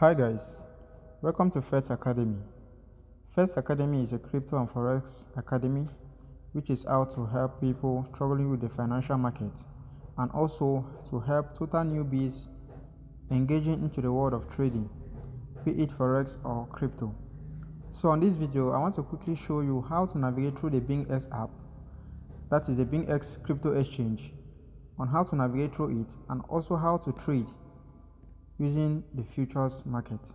Hi guys, welcome to FEDI Academy. FEDI Academy is a crypto and forex academy which is out to help people struggling with the financial market and also to help total newbies engaging into the world of trading, be it forex or crypto. So on this video, I want to quickly show you how to navigate through the BingX app, that is the BingX crypto exchange, on how to navigate through it and also how to trade using the futures market.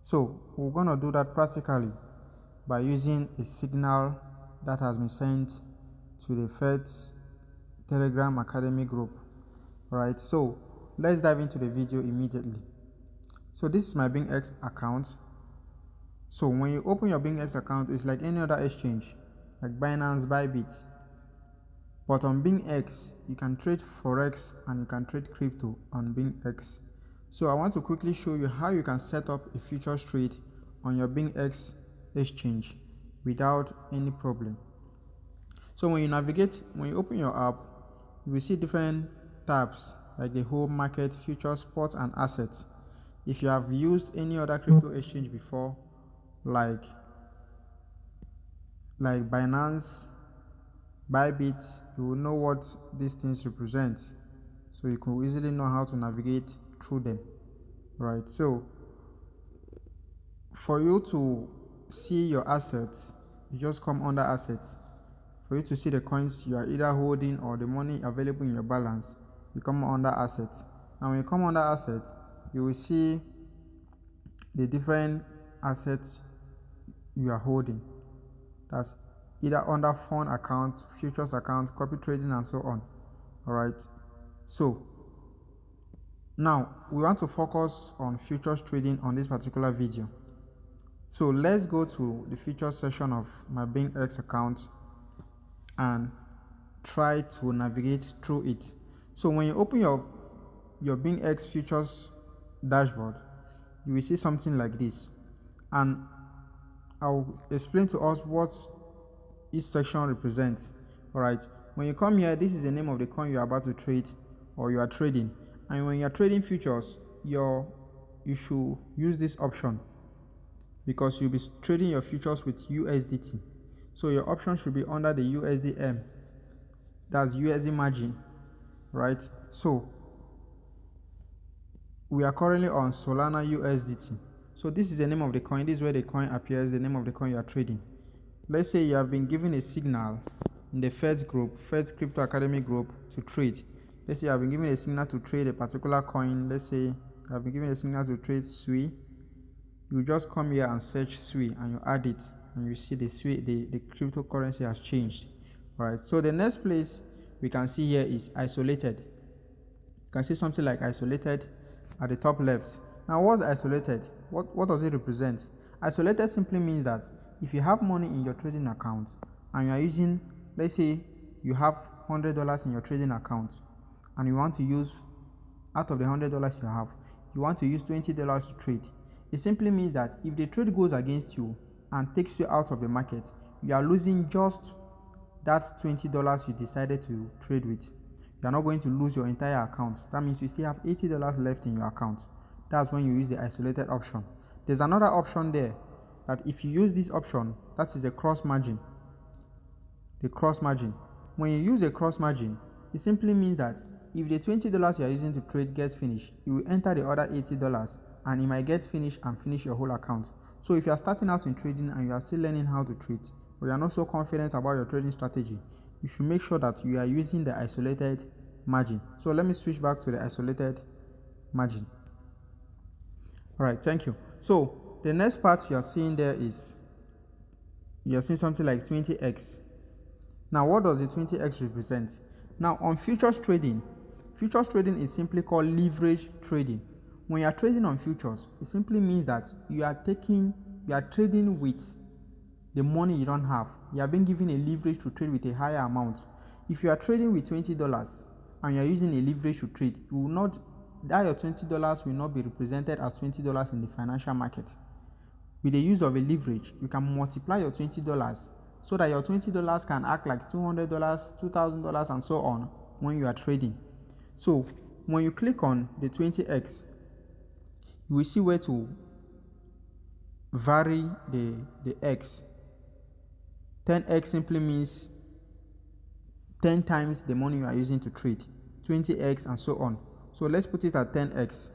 So we're going to do that practically by using a signal that has been sent to the FEDI Telegram Academy group. Alright, so let's dive into the video immediately. So this is my BingX account. So when you open your BingX account, it's like any other exchange, like Binance, Bybit. But on BingX, you can trade forex and you can trade crypto on BingX. So I want to quickly show you how you can set up a futures trade on your BingX exchange without any problem. So when you open your app, you will see different tabs like the home, market, futures, spot and assets. If you have used any other crypto exchange before, like Binance, Bybit, you will know what these things represent. So you can easily know how to navigate through them. Right, so for you to see your assets, you just come under assets. For you to see the coins you are either holding or the money available in your balance, you come under assets. Now when you come under assets, you will see the different assets you are holding. That's either under fund account, futures account, copy trading and so on. Alright, so now we want to focus on futures trading on this particular video. So let's go to the futures section of my BingX account and try to navigate through it. So when you open your BingX futures dashboard, you will see something like this, and I'll explain to us what each section represents. Alright, when you come here, this is the name of the coin you are about to trade or you are trading, and when you are trading futures, you should use this option because you'll be trading your futures with USDT. So your option should be under the USDM, that's USD margin, right? So we are currently on Solana USDT. So this is the name of the coin. This is where the coin appears, the name of the coin you are trading. Let's say you have been given a signal in the FEDI group, FEDI Crypto Academy group, to trade. Let's say you have been given a signal to trade a particular coin. Let's say you have been given a signal to trade SUI. You just come here and search SUI and you add it, and you see the SUI, the cryptocurrency has changed. Alright, so the next place we can see here is isolated. You can see something like isolated at the top left. Now what's isolated? What does it represent? Isolated simply means that if you have money in your trading account and you are using, let's say you have $100 in your trading account and you want to use, out of the $100 you have, you want to use $20 to trade. It simply means that if the trade goes against you and takes you out of the market, you are losing just that $20 you decided to trade with. You are not going to lose your entire account. That means you still have $80 left in your account. That's when you use the isolated option. There's another option there that if you use this option, that is the cross margin. The cross margin. When you use a cross margin, it simply means that if the $20 you are using to trade gets finished, you will enter the other $80 and it might get finished and finish your whole account. So if you are starting out in trading and you are still learning how to trade, or you are not so confident about your trading strategy, you should make sure that you are using the isolated margin. So let me switch back to the isolated margin. Alright, thank you. So the next part you are seeing there is, you are seeing something like 20x. Now what does the 20x represent? Now on futures trading is simply called leverage trading. When you are trading on futures, it simply means that you are trading with the money you don't have. You are being given a leverage to trade with a higher amount. If you are trading with $20 and you are using a leverage to trade, your $20 will not be represented as $20 in the financial market. With the use of a leverage, you can multiply your $20 so that your $20 can act like $200, $2,000 and so on when you are trading. So when you click on the 20x, you will see where to vary the x. 10x simply means 10 times the money you are using to trade, 20x and so on. So let's put it at 10x.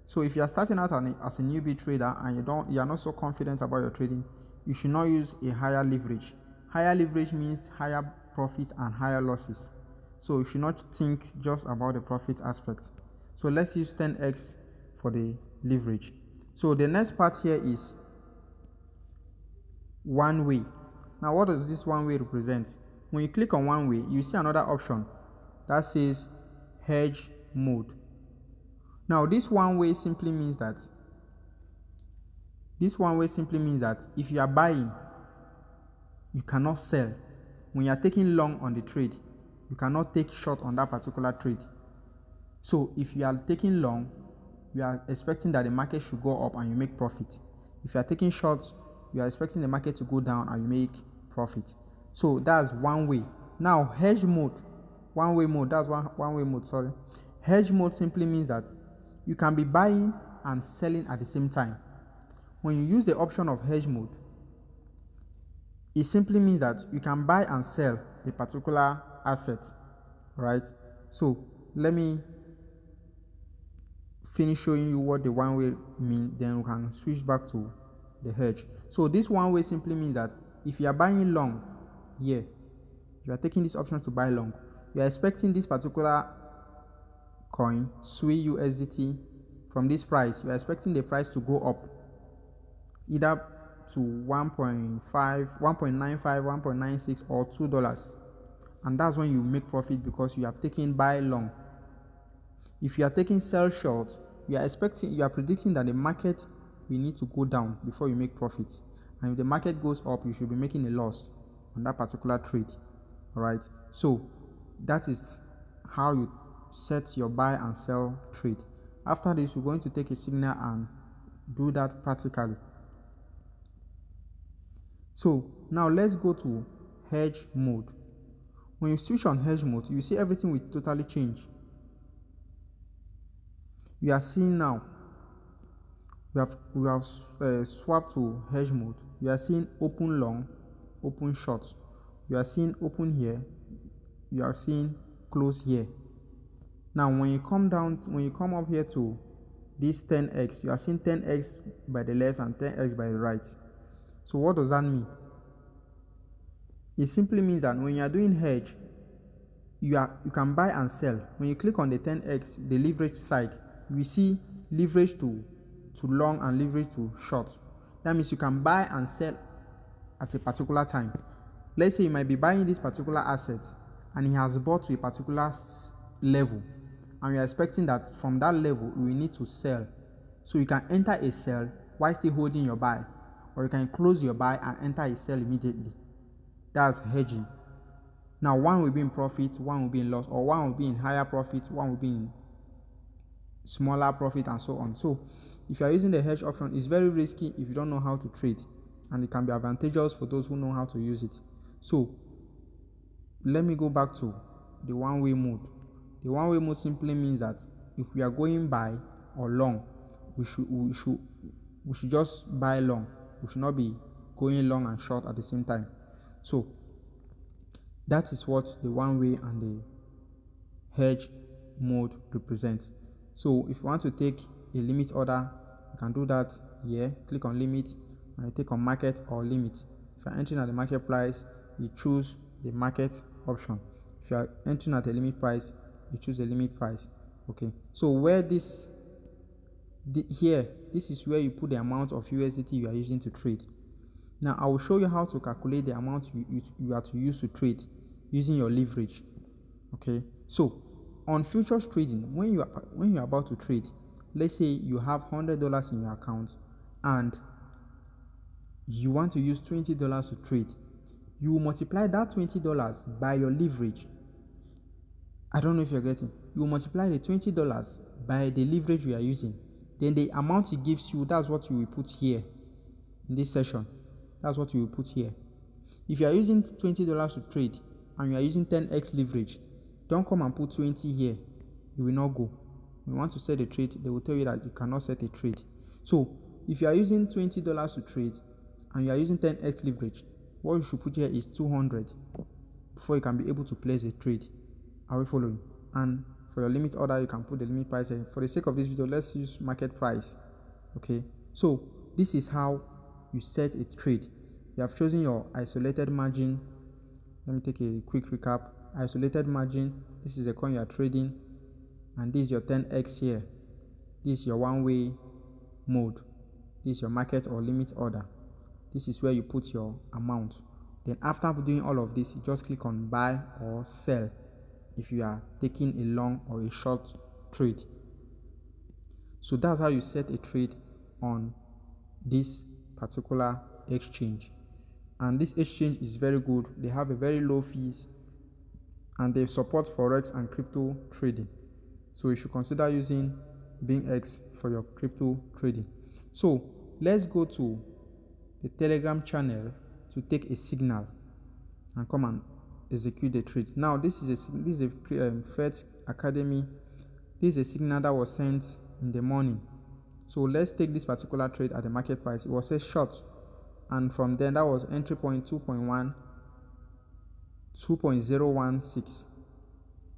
So if you are starting out as a newbie trader and you are not so confident about your trading, you should not use a higher leverage. Higher leverage means higher profits and higher losses. So you should not think just about the profit aspect. So let's use 10x for the leverage. So the next part here is one way. Now what does this one way represent? When you click on one way, you see another option that says hedge mode. Now this one way simply means that if you are buying, you cannot sell. When you are taking long on the trade, you cannot take short on that particular trade. So if you are taking long, you are expecting that the market should go up and you make profit. If you are taking short, you are expecting the market to go down and you make profit. So that's one way. Now hedge mode, hedge mode simply means that you can be buying and selling at the same time. When you use the option of hedge mode, it simply means that you can buy and sell a particular asset, right? So let me finish showing you what the one way means, then we can switch back to the hedge. So this one way simply means that if you are buying long here, if you are taking this option to buy long, you are expecting this particular coin, SWI USDT, from this price, you are expecting the price to go up either to 1.5, 1.95, 1.96 or $2. And that's when you make profit because you have taken buy long. If you are taking sell short, you are predicting that the market will need to go down before you make profits. And if the market goes up, you should be making a loss on that particular trade. All right. So that is how you set your buy and sell trade. After this, we're going to take a signal and do that practically. So now let's go to hedge mode. When you switch on hedge mode, you see everything will totally change. You are seeing now, we have swapped to hedge mode. You are seeing open long, open short. You are seeing open here. You are seeing close here. Now when you come up here to this 10x, you are seeing 10x by the left and 10x by the right. So what does that mean? It simply means that when you are doing hedge, you can buy and sell. When you click on the 10x, the leverage side, you see leverage to long and leverage to short. That means you can buy and sell at a particular time. Let's say you might be buying this particular asset and he has bought to a particular level, and you're expecting that from that level you will need to sell. So you can enter a sell while still holding your buy, or you can close your buy and enter a sell immediately. That's hedging. Now one will be in profit, one will be in loss, or one will be in higher profit, one will be in smaller profit, and so on. So if you are using the hedge option, it's very risky if you don't know how to trade, and it can be advantageous for those who know how to use it. So let me go back to the one-way mode. The one-way mode simply means that if we are going buy or long, we should just buy long. We should not be going long and short at the same time. So that is what the one-way and the hedge mode represents. So if you want to take a limit order, you can do that here. Click on limit and you take on market or limit. If you're entering at the market price, you choose the market option. If you are entering at the limit price, you choose the limit price. Okay, so where this is where you put the amount of USDT you are using to trade. Now I will show you how to calculate the amount you are to use to trade using your leverage. Okay, so on futures trading, when you are about to trade, let's say you have $100 in your account and you want to use $20 to trade, you will multiply that $20 by your leverage. I don't know if you're getting. You will multiply the $20 by the leverage you are using. Then the amount it gives you, that's what you will put here in this session. That's what you will put here. If you are using $20 to trade and you are using 10x leverage, don't come and put 20 here. It will not go. When you want to set a trade, they will tell you that you cannot set a trade. So if you are using $20 to trade and you are using 10x leverage, what you should put here is 200 before you can be able to place a trade. Are we following? And for your limit order, you can put the limit price here. For the sake of this video, let's use market price. Okay, so this is how you set a trade. You have chosen your isolated margin. Let me take a quick recap. Isolated margin, this is the coin you are trading, and this is your 10x here. This is your one-way mode. This is your market or limit order. This is where you put your amount. Then after doing all of this, you just click on buy or sell if you are taking a long or a short trade. So that's how you set a trade on this particular exchange. And this exchange is very good. They have a very low fees and they support forex and crypto trading. So you should consider using BingX for your crypto trading. So let's go to the Telegram channel to take a signal and come and execute the trade. Now this is a FEDI Academy. This is a signal that was sent in the morning. So let's take this particular trade at the market price. It was a short, and from then that was entry point 2.016,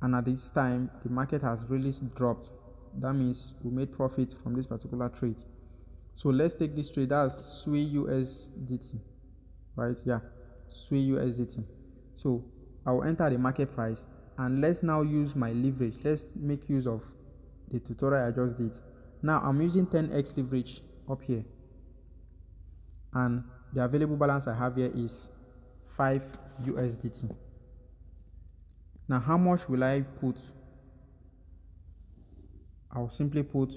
and at this time the market has really dropped. That means we made profit from this particular trade. So let's take this trade. That's SWI/USDT, right? Yeah, SWI/USDT. So I will enter the market price, and let's now use my leverage. Let's make use of the tutorial I just did. Now I'm using 10x leverage up here, and the available balance I have here is 5 USDT. Now how much will I put? I'll simply put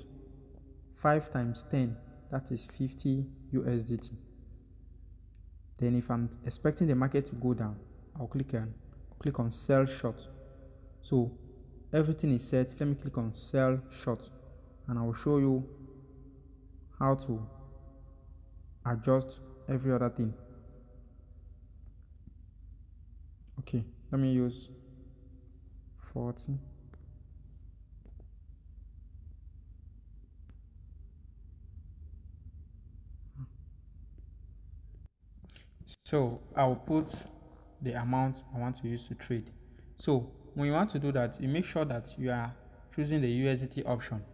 5 times 10, that is 50 USDT. Then if I'm expecting the market to go down, I'll click on sell short. So everything is set. Let me click on sell short, and I will show you how to adjust every other thing. Okay, let me use 40. So I'll put the amount I want to use to trade. So when you want to do that, you make sure that you are choosing the USDT option.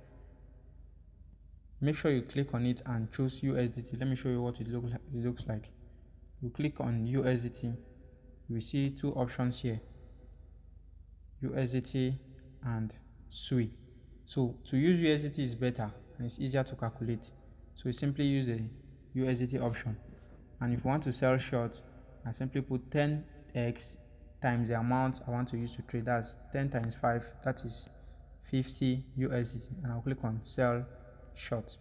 Make sure you click on it and choose USDT. Let me show you what it looks like. You click on USDT, you will see two options here, USDT and SWI. So to use USDT is better and it's easier to calculate. So you simply use the USDT option. And if you want to sell short, I simply put 10x times the amount I want to use to trade. That's 10 times 5, that is 50 USDT, and I'll click on sell short.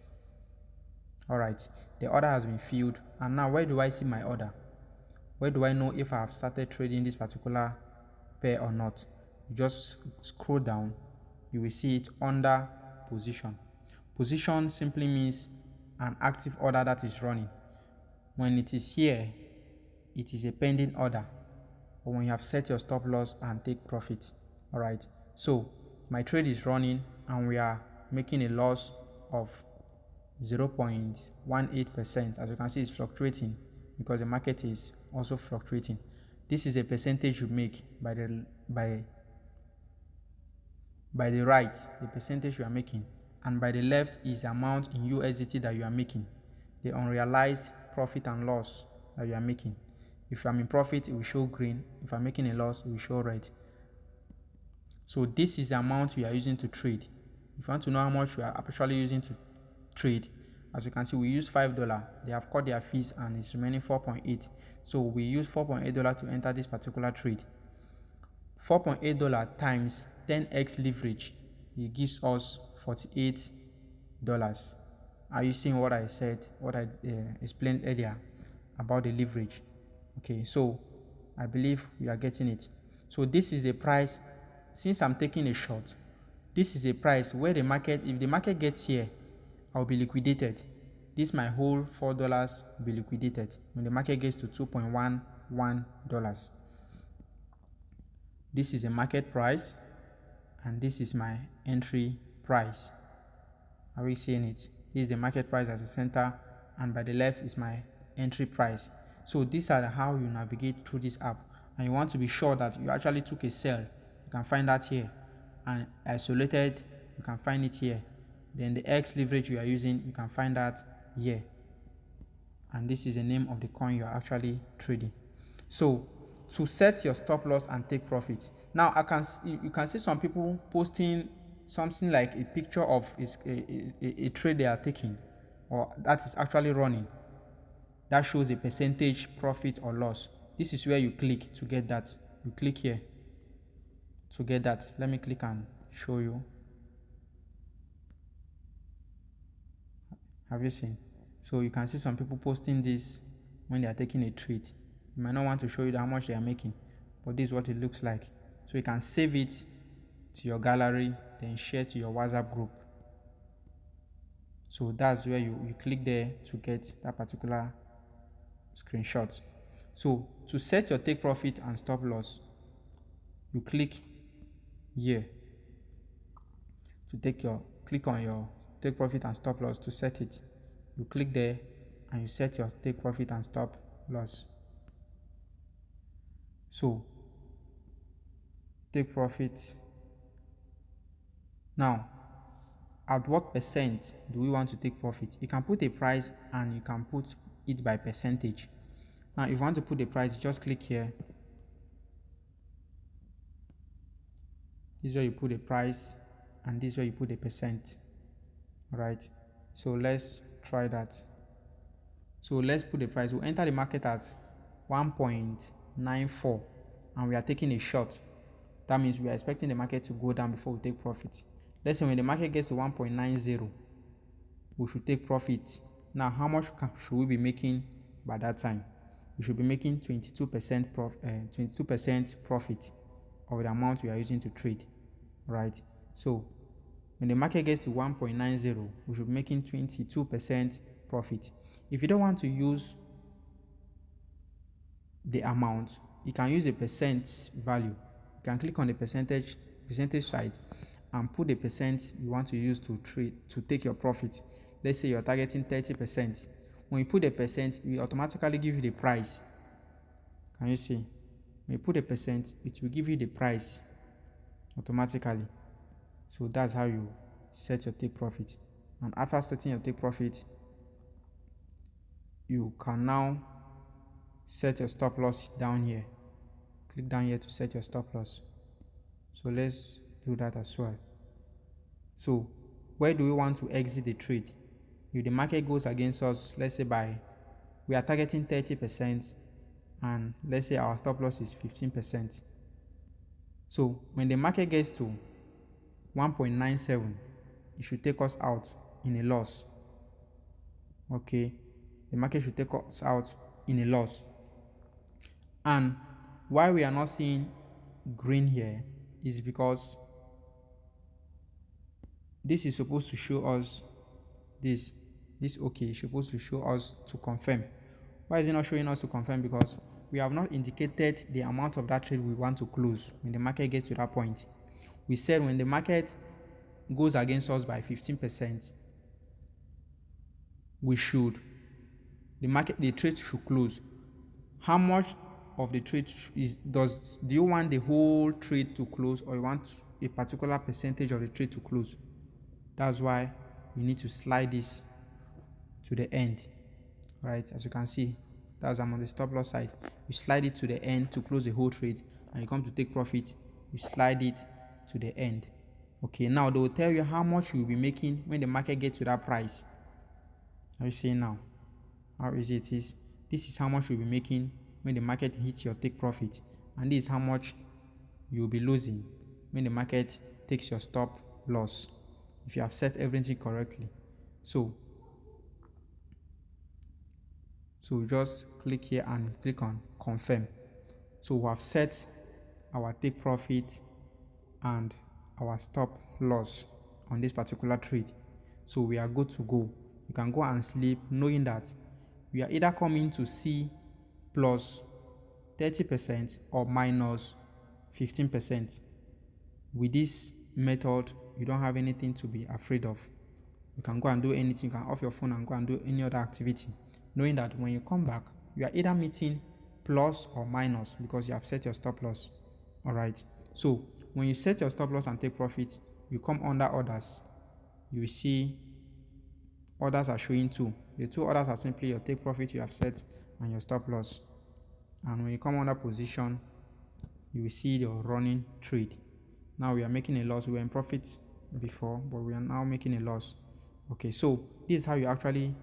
Alright, the order has been filled, and now where do I see my order? Where do I know if I have started trading this particular pair or not? You just scroll down, you will see it under position. Position simply means an active order that is running. When it is here, it is a pending order, or when you have set your stop loss and take profit. Alright, so my trade is running and we are making a loss of 0.18%. As you can see, it's fluctuating because the market is also fluctuating. This is a percentage you make by the right, the percentage you are making, and by the left is the amount in USDT that you are making, the unrealized profit and loss that you are making. If I'm in profit, it will show green. If I'm making a loss, it will show red. So this is the amount we are using to trade. If you want to know how much we are actually using to trade, as you can see, we use $5. They have cut their fees and it's remaining 4.8. So we use $4.8 to enter this particular trade. $4.8 times 10x leverage, it gives us $48. Are you seeing what I said, what I explained earlier about the leverage? Okay, so I believe we are getting it. So this is a price. Since I'm taking a short, this is a price where the market, if the market gets here, I'll be liquidated. This my whole $4 will be liquidated when the market gets to $2.11. This is a market price, and this is my entry price. Are we seeing it? This is the market price as a center, and by the left is my entry price. So these are how you navigate through this app, and you want to be sure that you actually took a sell. You can find that here, and isolated, you can find it here. Then the X leverage you are using, you can find that here, and this is the name of the coin you are actually trading. So to set your stop loss and take profit, now you can see some people posting something like a picture of a trade they are taking, or that is actually running, that shows a percentage profit or loss. This is where you click to get that. You click here to get that. Let me click and show you. Have you seen? So you can see some people posting this when they are taking a trade. You might not want to show you how much they are making, but this is what it looks like. So you can save it to your gallery, then share to your WhatsApp group. So that's where you click there to get that particular screenshot. So to set your take profit and stop loss, you click here to click on your take profit and stop loss to set it. You click there and you set your take profit and stop loss. So take profit. Now, at what percent do we want to take profit? You can put a price and you can put it by percentage. Now, if you want to put the price, just click here. This is where you put the price, and this is where you put the percent. All right. So let's try that. So let's put the price. We'll enter the market at 1.94, and we are taking a short. That means we are expecting the market to go down before we take profit. Let's say when the market gets to 1.90, we should take profit. Now, how much should we be making by that time? We should be making 22% profit of the amount we are using to trade, right? So when the market gets to 1.90, we should be making 22% profit. If you don't want to use the amount, you can use a percent value. You can click on the percentage side and put the percent you want to use to take your profit. Let's say you're targeting 30%. When you put the percent, we automatically give you the price. Can you see? When you put a percent, it will give you the price automatically. So that's how you set your take profit. And after setting your take profit, you can now set your stop loss down here. Click down here to set your stop loss. So let's do that as well. So where do we want to exit the trade? If the market goes against us, let's say we are targeting 30%, and let's say our stop loss is 15%. So when the market gets to 1.97, it should take us out in a loss. Okay, the market should take us out in a loss. And why we are not seeing green here is because this is supposed to show us this okay is supposed to show us to confirm. Why is it not showing us to confirm? Because we have not indicated the amount of that trade we want to close when the market gets to that point. We said when the market goes against us by 15%, the trade should close. How much of the trade do you want the whole trade to close, or you want a particular percentage of the trade to close? That's why you need to slide this to the end, right? As you can see, I'm on the stop loss side. You slide it to the end to close the whole trade, and you come to take profit, you slide it to the end. Okay, now they will tell you how much you will be making when the market gets to that price. Are you seeing now how easy it is? This is how much you'll be making when the market hits your take profit, and this is how much you'll be losing when the market takes your stop loss, if you have set everything correctly. So just click here and click on confirm. So we have set our take profit and our stop loss on this particular trade. So we are good to go. You can go and sleep knowing that we are either coming to see plus 30% or minus 15%. With this method, you don't have anything to be afraid of. You can go and do anything. You can off your phone and go and do any other activity, knowing that when you come back, you are either meeting plus or minus because you have set your stop loss. All right. So when you set your stop loss and take profit, you come under orders. You will see orders are showing two. The two orders are simply your take profit you have set and your stop loss. And when you come under position, you will see your running trade. Now we are making a loss. We were in profit before, but we are now making a loss. Okay, so this is how you actually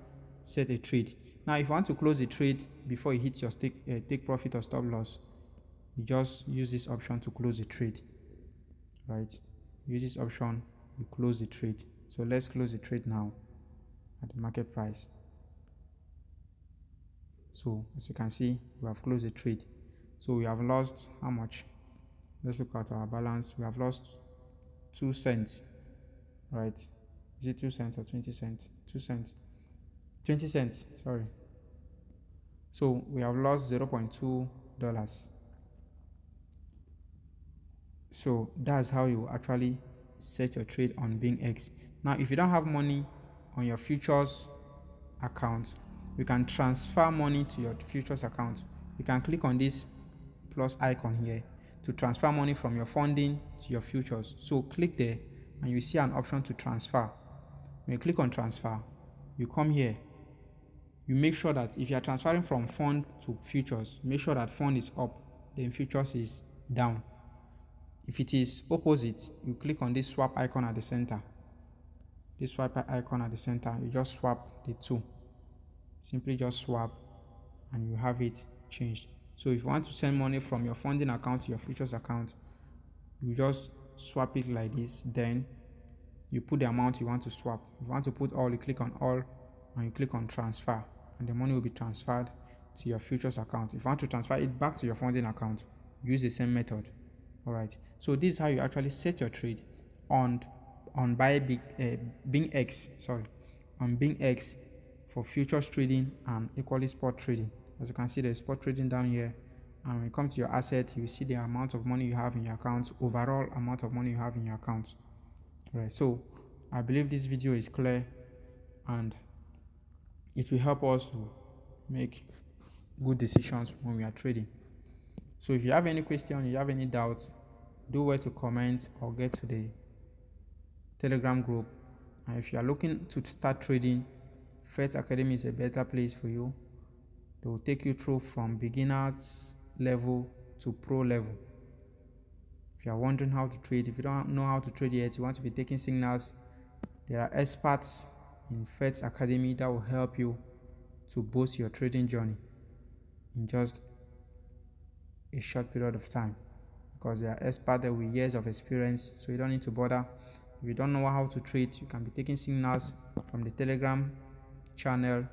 set a trade. Now if you want to close a trade before you hit your take profit or stop loss, you just use this option to close the trade. Right, use this option, you close the trade. So let's close the trade now at the market price. So as you can see, we have closed the trade. So we have lost how much? Let's look at our balance. We have lost 2 cents, right? Is it 2 cents or 20 cents? 2 cents, 20 cents, sorry. So we have lost $0.2. So that's how you actually set your trade on BingX. Now if you don't have money on your futures account, you can transfer money to your futures account. You can click on this plus icon here to transfer money from your funding to your futures. So click there and you see an option to transfer. When you click on transfer, you come here. You make sure that if you are transferring from fund to futures, make sure that fund is up, then futures is down. If it is opposite, you click on this swap icon at the center. This swap icon at the center, you just swap the two. Simply just swap and you have it changed. So if you want to send money from your funding account to your futures account, you just swap it like this, then you put the amount you want to swap. If you want to put all, you click on all and you click on transfer, and the money will be transferred to your futures account. If you want to transfer it back to your funding account, use the same method. All right, so this is how you actually set your trade on BingX, on BingX for futures trading and equally spot trading. As you can see, there's spot trading down here, and when you come to your asset, you see the amount of money you have in your account, overall amount of money you have in your account. All right, so I believe this video is clear and it will help us to make good decisions when we are trading. So if you have any question, you have any doubts, do well to comment or get to the Telegram group. And if you are looking to start trading, FEDI Academy is a better place for you. They will take you through from beginners level to pro level. If you are wondering how to trade, if you don't know how to trade yet, you want to be taking signals, there are experts in FEDI Academy that will help you to boost your trading journey in just a short period of time, because they are experts there with years of experience, so you don't need to bother. If you don't know how to trade, you can be taking signals from the Telegram channel.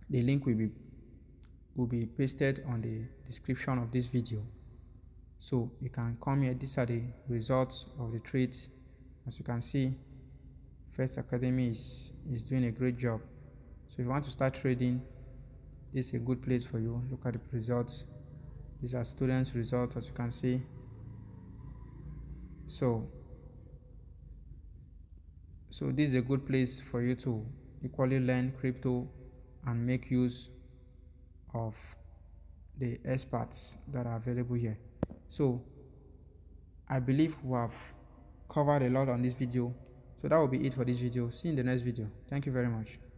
The link will be pasted on the description of this video, so you can come here. These are the results of the trades. As you can see, FEDI Academy is doing a great job. So if you want to start trading, this is a good place for you. Look at the results. These are students' results, as you can see. So this is a good place for you to equally learn crypto and make use of the experts that are available here. So I believe we have covered a lot on this video. So that will be it for this video. See you in the next video. Thank you very much.